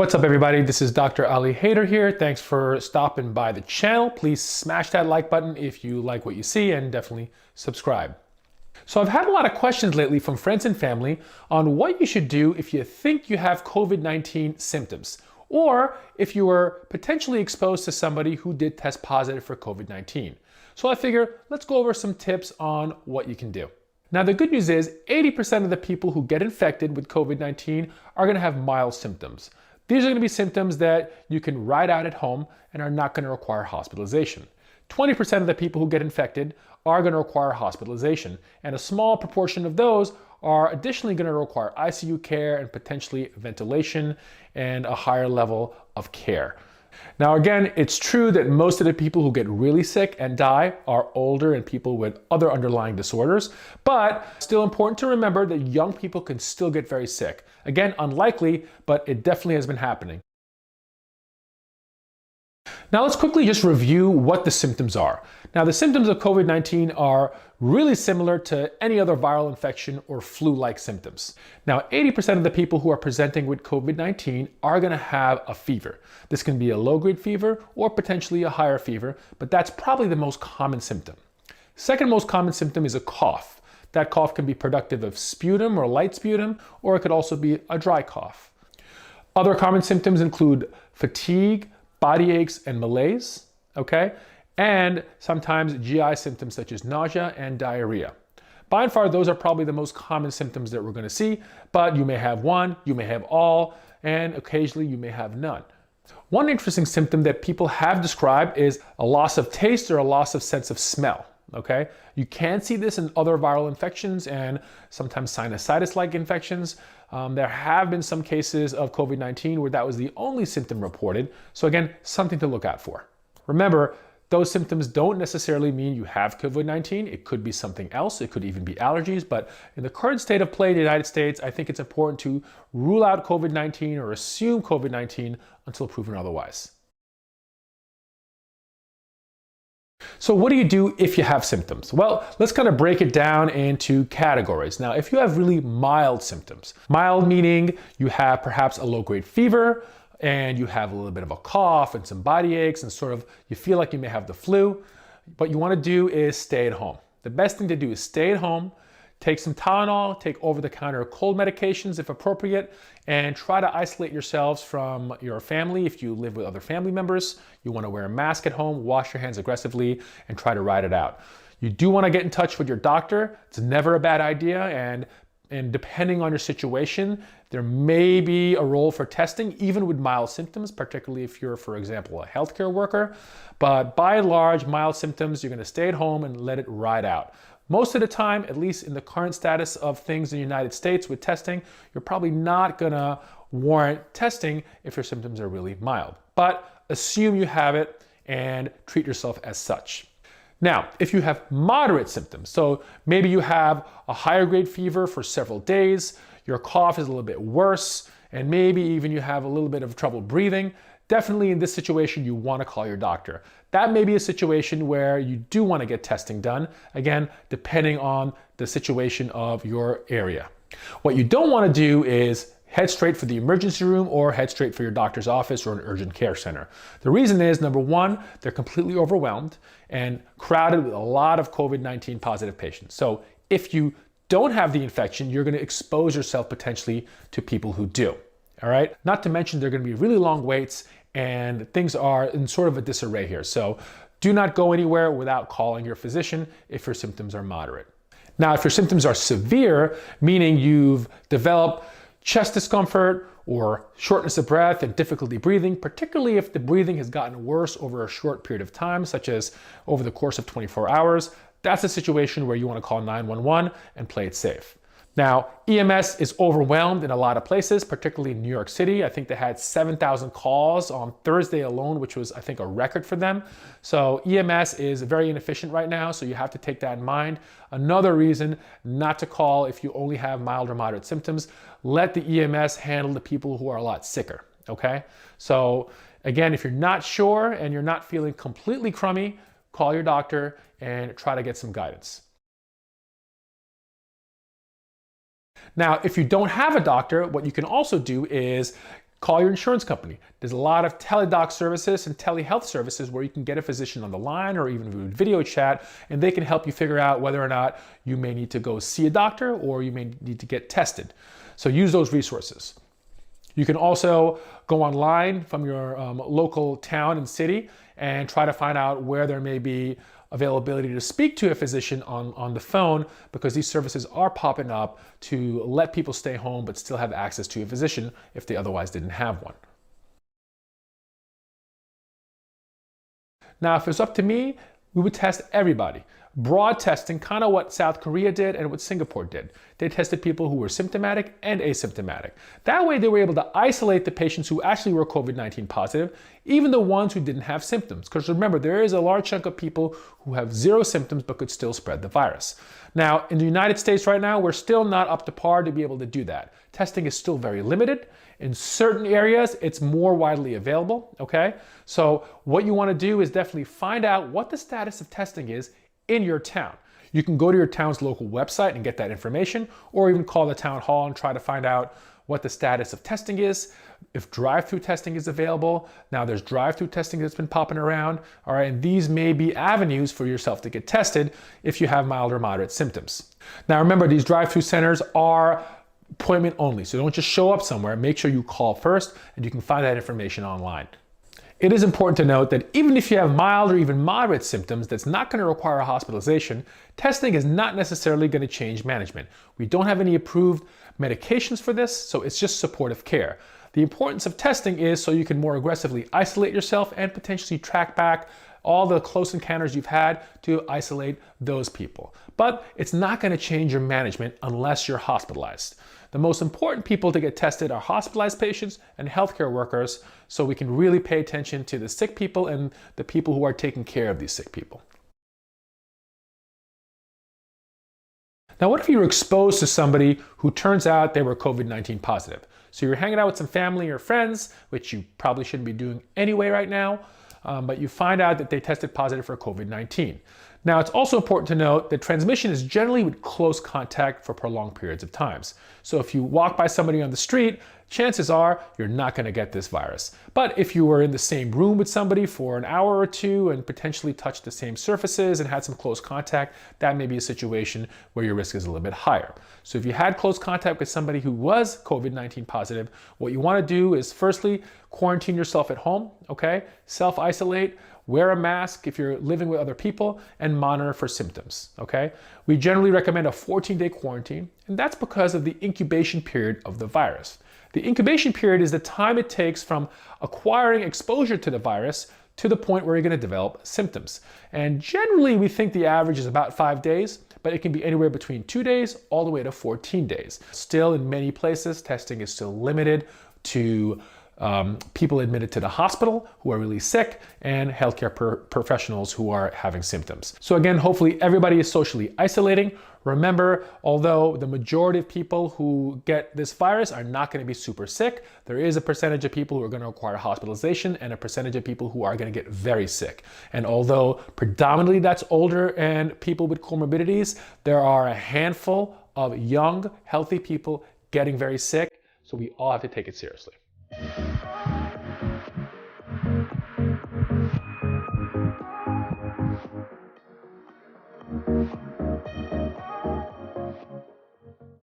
What's up everybody, this is Dr. Ali Haider here. Thanks for stopping by the channel. Please smash that like button if you like what you see and definitely subscribe. So I've had a lot of questions lately from friends and family on what you should do if you think you have COVID-19 symptoms or if you were potentially exposed to somebody who did test positive for COVID-19. So I figure let's go over some tips on what you can do. Now the good news is 80% of the people who get infected with COVID-19 are going to have mild symptoms. These are going to be symptoms that you can ride out at home and are not going to require hospitalization. 20% of the people who get infected are going to require hospitalization, and a small proportion of those are additionally going to require ICU care and potentially ventilation and a higher level of care. Now again, it's true that most of the people who get really sick and die are older and people with other underlying disorders, but still important to remember that young people can still get very sick. Again, unlikely, but it definitely has been happening. Now let's quickly just review what the symptoms are. Now the symptoms of COVID-19 are really similar to any other viral infection or flu-like symptoms. Now 80% of the people who are presenting with COVID-19 are going to have a fever. This can be a low-grade fever or potentially a higher fever, but that's probably the most common symptom. Second most common symptom is a cough. That cough can be productive of sputum or light sputum, or it could also be a dry cough. Other common symptoms include fatigue, body aches and malaise, okay? And sometimes GI symptoms such as nausea and diarrhea. By and far, those are probably the most common symptoms that we're going to see, but you may have one, you may have all, and occasionally you may have none. One interesting symptom that people have described is a loss of taste or a loss of sense of smell, okay? You can see this in other viral infections and sometimes sinusitis-like infections. There have been some cases of COVID-19 where that was the only symptom reported. So again, something to look out for. Remember, those symptoms don't necessarily mean you have COVID-19. It could be something else. It could even be allergies. But in the current state of play in the United States, I think it's important to rule out COVID-19 or assume COVID-19 until proven otherwise. So what do you do if you have symptoms? Well, let's kind of break it down into categories. Now, if you have really mild symptoms, mild meaning you have perhaps a low-grade fever and you have a little bit of a cough and some body aches and sort of you feel like you may have the flu, what you want to do is stay at home. The best thing to do is stay at home, take some Tylenol, take over-the-counter cold medications if appropriate, and try to isolate yourselves from your family. If you live with other family members, you want to wear a mask at home, wash your hands aggressively, and try to ride it out. You do want to get in touch with your doctor. It's never a bad idea, and depending on your situation, there may be a role for testing, even with mild symptoms, particularly if you're, for example, a healthcare worker. But by and large, mild symptoms, you're going to stay at home and let it ride out. Most of the time, at least in the current status of things in the United States with testing, you're probably not gonna warrant testing if your symptoms are really mild. But assume you have it and treat yourself as such. Now, if you have moderate symptoms, so maybe you have a higher grade fever for several days, your cough is a little bit worse, and maybe even you have a little bit of trouble breathing, definitely in this situation, you want to call your doctor. That may be a situation where you do want to get testing done, again, depending on the situation of your area. What you don't want to do is head straight for the emergency room or head straight for your doctor's office or an urgent care center. The reason is, number one, they're completely overwhelmed and crowded with a lot of COVID-19 positive patients. So if you don't have the infection, you're going to expose yourself potentially to people who do. All right. Not to mention there are going to be really long waits and things are in sort of a disarray here. So do not go anywhere without calling your physician if your symptoms are moderate. Now, if your symptoms are severe, meaning you've developed chest discomfort or shortness of breath and difficulty breathing, particularly if the breathing has gotten worse over a short period of time, such as over the course of 24 hours, that's a situation where you want to call 911 and play it safe. Now, EMS is overwhelmed in a lot of places, particularly in New York City. I think they had 7,000 calls on Thursday alone, which was, I think, a record for them. So EMS is very inefficient right now, so you have to take that in mind. Another reason not to call if you only have mild or moderate symptoms, let the EMS handle the people who are a lot sicker, okay? So again, if you're not sure and you're not feeling completely crummy, call your doctor and try to get some guidance. Now, if you don't have a doctor, what you can also do is Call your insurance company. There's a lot of teledoc services and telehealth services where you can get a physician on the line or even video chat, and they can help you figure out whether or not you may need to go see a doctor or you may need to get tested. So use those resources. You can also go online from your local town and city and try to find out where there may be availability to speak to a physician on the phone, because these services are popping up to let people stay home but still have access to a physician if they otherwise didn't have one. Now, if it's up to me, we would test everybody. Broad testing, kind of what South Korea did and what Singapore did. They tested people who were symptomatic and asymptomatic. That way they were able to isolate the patients who actually were COVID-19 positive, even the ones who didn't have symptoms. Because remember, there is a large chunk of people who have zero symptoms but could still spread the virus. Now, in the United States right now, we're still not up to par to be able to do that. Testing is still very limited. In certain areas, it's more widely available, okay? So what you want to do is definitely find out what the status of testing is in your town. You can go to your town's local website and get that information, or even call the town hall and try to find out what the status of testing is, if drive-through testing is available. Now there's drive-through testing that's been popping around, all right, and these may be avenues for yourself to get tested if you have mild or moderate symptoms. Now remember, these drive-through centers are appointment only, so don't just show up somewhere. Make sure you call first, and you can find that information online. It is important to note that even if you have mild or even moderate symptoms that's not going to require a hospitalization, testing is not necessarily going to change management. We don't have any approved medications for this, so it's just supportive care. The importance of testing is so you can more aggressively isolate yourself and potentially track back all the close encounters you've had to isolate those people. But it's not going to change your management unless you're hospitalized. The most important people to get tested are hospitalized patients and healthcare workers, so we can really pay attention to the sick people and the people who are taking care of these sick people. Now, what if you were exposed to somebody who turns out they were COVID-19 positive? So you're hanging out with some family or friends, which you probably shouldn't be doing anyway right now, but you find out that they tested positive for COVID-19. Now, it's also important to note that transmission is generally with close contact for prolonged periods of times. So if you walk by somebody on the street, chances are you're not going to get this virus. But if you were in the same room with somebody for an hour or two and potentially touched the same surfaces and had some close contact, that may be a situation where your risk is a little bit higher. So if you had close contact with somebody who was COVID-19 positive, what you want to do is firstly quarantine yourself at home, okay? Self-isolate. Wear a mask if you're living with other people, and monitor for symptoms, okay? We generally recommend a 14-day quarantine, and that's because of the incubation period of the virus. The incubation period is the time it takes from acquiring exposure to the virus to the point where you're going to develop symptoms. And generally, we think the average is about 5 days, but it can be anywhere between 2 days all the way to 14 days. Still, in many places, testing is still limited to people admitted to the hospital who are really sick and healthcare professionals who are having symptoms. So again, hopefully everybody is socially isolating. Remember, although the majority of people who get this virus are not going to be super sick, there is a percentage of people who are going to require hospitalization and a percentage of people who are going to get very sick. And although predominantly that's older and people with comorbidities, there are a handful of young, healthy people getting very sick. So we all have to take it seriously.